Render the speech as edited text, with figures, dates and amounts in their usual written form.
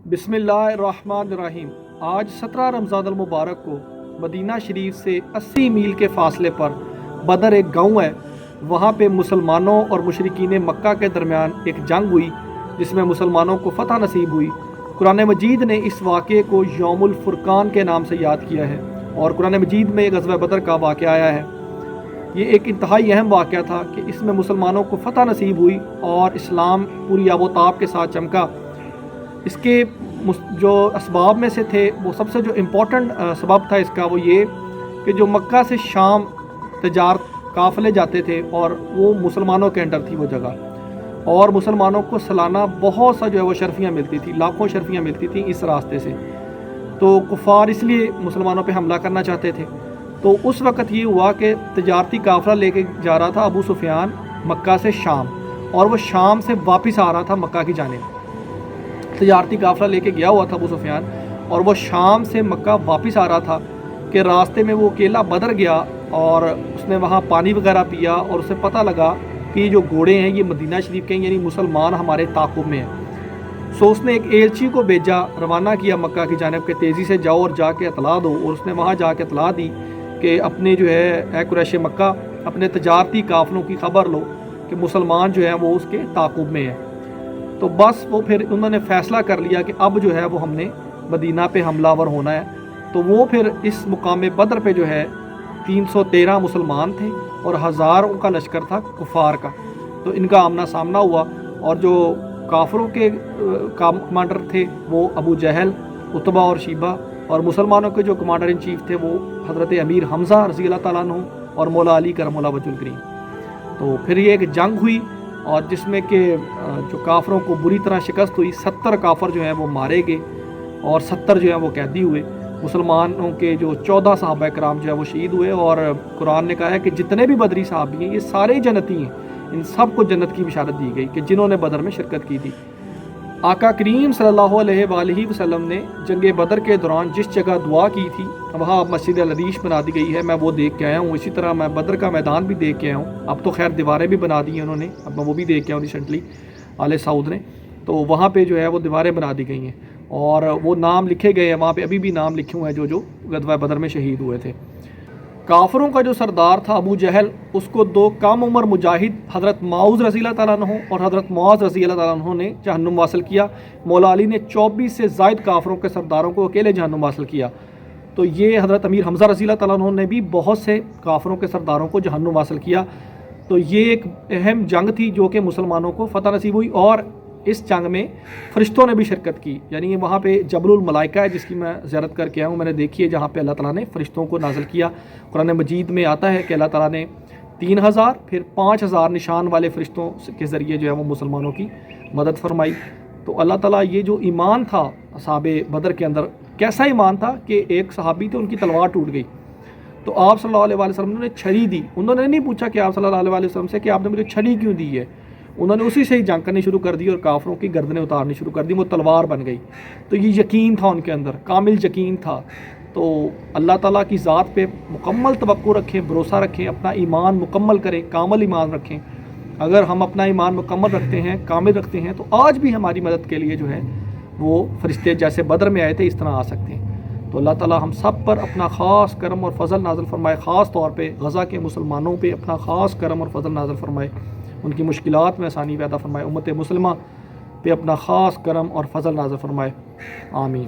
بسم اللہ الرحمن الرحیم۔ آج 17 رمضان المبارک کو مدینہ شریف سے 80 میل کے فاصلے پر بدر ایک گاؤں ہے، وہاں پہ مسلمانوں اور مشرکین مکہ کے درمیان ایک جنگ ہوئی جس میں مسلمانوں کو فتح نصیب ہوئی۔ قرآن مجید نے اس واقعے کو یوم الفرقان کے نام سے یاد کیا ہے، اور قرآن مجید میں غزوہ بدر کا واقعہ آیا ہے۔ یہ ایک انتہائی اہم واقعہ تھا کہ اس میں مسلمانوں کو فتح نصیب ہوئی اور اسلام پوری آب و تاب کے ساتھ چمکا۔ اس کے جو اسباب میں سے تھے، وہ سب سے جو امپورٹنٹ سبب تھا اس کا وہ یہ کہ جو مکہ سے شام تجارت قافلے جاتے تھے اور وہ مسلمانوں کے انڈر تھی وہ جگہ، اور مسلمانوں کو سالانہ بہت سا جو ہے وہ شرفیاں ملتی تھی، لاکھوں شرفیاں ملتی تھیں اس راستے سے۔ تو کفار اس لیے مسلمانوں پہ حملہ کرنا چاہتے تھے۔ تو اس وقت یہ ہوا کہ تجارتی قافلہ لے کے جا رہا تھا ابو سفیان مکہ سے شام، اور وہ شام سے واپس آ رہا تھا مکہ کی جانب۔ تجارتی قافلہ لے کے گیا ہوا تھا ابو سفیان، اور وہ شام سے مکہ واپس آ رہا تھا کہ راستے میں وہ اکیلا بدر گیا، اور اس نے وہاں پانی وغیرہ پیا، اور اسے پتہ لگا کہ یہ جو گھوڑے ہیں یہ مدینہ شریف کے ہیں، یعنی مسلمان ہمارے تعاقب میں ہیں۔ سو اس نے ایک ایلچی کو بھیجا، روانہ کیا مکہ کی جانب کہ تیزی سے جاؤ اور جا کے اطلاع دو، اور اس نے وہاں جا کے اطلاع دی کہ اپنے جو ہے اے قریش مکہ، اپنے تجارتی قافلوں کی خبر لو کہ مسلمان جو ہیں وہ اس کے تعاقب میں ہیں۔ تو بس وہ پھر انہوں نے فیصلہ کر لیا کہ اب جو ہے وہ ہم نے مدینہ پہ حملہ آور ہونا ہے۔ تو وہ پھر اس مقام بدر پہ جو ہے 313 مسلمان تھے اور ہزاروں کا لشکر تھا کفار کا۔ تو ان کا آمنا سامنا ہوا، اور جو کافروں کے کمانڈر تھے وہ ابو جہل، عتبہ اور شیبہ، اور مسلمانوں کے جو کمانڈر ان چیف تھے وہ حضرت امیر حمزہ رضی اللہ تعالیٰ عنہ اور مولا علی کرم اللہ وجہ الکریم۔ تو پھر یہ ایک جنگ ہوئی، اور جس میں کہ جو کافروں کو بری طرح شکست ہوئی، 70 کافر جو ہیں وہ مارے گئے اور 70 جو ہیں وہ قیدی ہوئے۔ مسلمانوں کے جو 14 صحابہ کرام جو ہے وہ شہید ہوئے، اور قرآن نے کہا ہے کہ جتنے بھی بدری صحابی ہیں یہ سارے جنتی ہیں، ان سب کو جنت کی بشارت دی گئی کہ جنہوں نے بدر میں شرکت کی تھی۔ آقا کریم صلی اللہ علیہ وآلہ وسلم نے جنگ بدر کے دوران جس جگہ دعا کی تھی وہاں اب مسجد العریش بنا دی گئی ہے، میں وہ دیکھ کے آیا ہوں۔ اسی طرح میں بدر کا میدان بھی دیکھ کے آیا ہوں، اب تو خیر دیواریں بھی بنا دی ہیں انہوں نے، اب میں وہ بھی دیکھ کے آیا ہوں ریسنٹلی آل سعود نے۔ تو وہاں پہ جو ہے وہ دیواریں بنا دی گئی ہیں، اور وہ نام لکھے گئے ہیں وہاں پہ، ابھی بھی نام لکھے ہوئے ہیں جو غزوہ بدر میں شہید ہوئے تھے۔ کافروں کا جو سردار تھا ابو جہل، اس کو 2 کم عمر مجاہد حضرت معاذ رضی اللہ تعالیٰ عنہ اور حضرت معاذ رضی اللہ تعالیٰ عنہ نے جہنم واصل کیا۔ مولا علی نے 24 سے زائد کافروں کے سرداروں کو اکیلے جہنم واصل کیا۔ تو یہ حضرت امیر حمزہ رضی اللہ تعالیٰ عنہ نے بھی بہت سے کافروں کے سرداروں کو جہنم واصل کیا۔ تو یہ ایک اہم جنگ تھی جو کہ مسلمانوں کو فتح نصیب ہوئی، اور اس جنگ میں فرشتوں نے بھی شرکت کی۔ یعنی وہاں پہ جبل الملائکہ ہے جس کی میں زیارت کر کے آیا ہوں، میں نے دیکھی ہے، جہاں پہ اللہ تعالیٰ نے فرشتوں کو نازل کیا۔ قرآن مجید میں آتا ہے کہ اللہ تعالیٰ نے 3000 پھر 5000 نشان والے فرشتوں کے ذریعے جو ہے وہ مسلمانوں کی مدد فرمائی۔ تو اللہ تعالیٰ یہ جو ایمان تھا اصحاب بدر کے اندر، کیسا ایمان تھا کہ ایک صحابی تھے ان کی تلوار ٹوٹ گئی، تو آپ صلی اللہ علیہ وسلم نے چھری دی۔ انہوں نے نہیں پوچھا کہ آپ صلی اللہ علیہ وسلم سے کہ آپ نے مجھے چھری کیوں دی ہے، انہوں نے اسی سے ہی جنگ کرنی شروع کر دی اور کافروں کی گردنیں اتارنی شروع کر دی، وہ تلوار بن گئی۔ تو یہ یقین تھا ان کے اندر، کامل یقین تھا۔ تو اللہ تعالیٰ کی ذات پہ مکمل توقع رکھیں، بھروسہ رکھیں، اپنا ایمان مکمل کریں، کامل ایمان رکھیں۔ اگر ہم اپنا ایمان مکمل رکھتے ہیں، کامل رکھتے ہیں، تو آج بھی ہماری مدد کے لیے جو ہے وہ فرشتے جیسے بدر میں آئے تھے اس طرح آ سکتے ہیں۔ تو اللہ تعالیٰ ہم سب پر اپنا خاص کرم اور فضل نازل فرمائے، خاص طور پہ غزہ کے مسلمانوں پہ اپنا خاص کرم اور فضل نازل فرمائے، ان کی مشکلات میں آسانی پیدا فرمائے، امت مسلمہ پہ اپنا خاص کرم اور فضل نازل فرمائے، آمین۔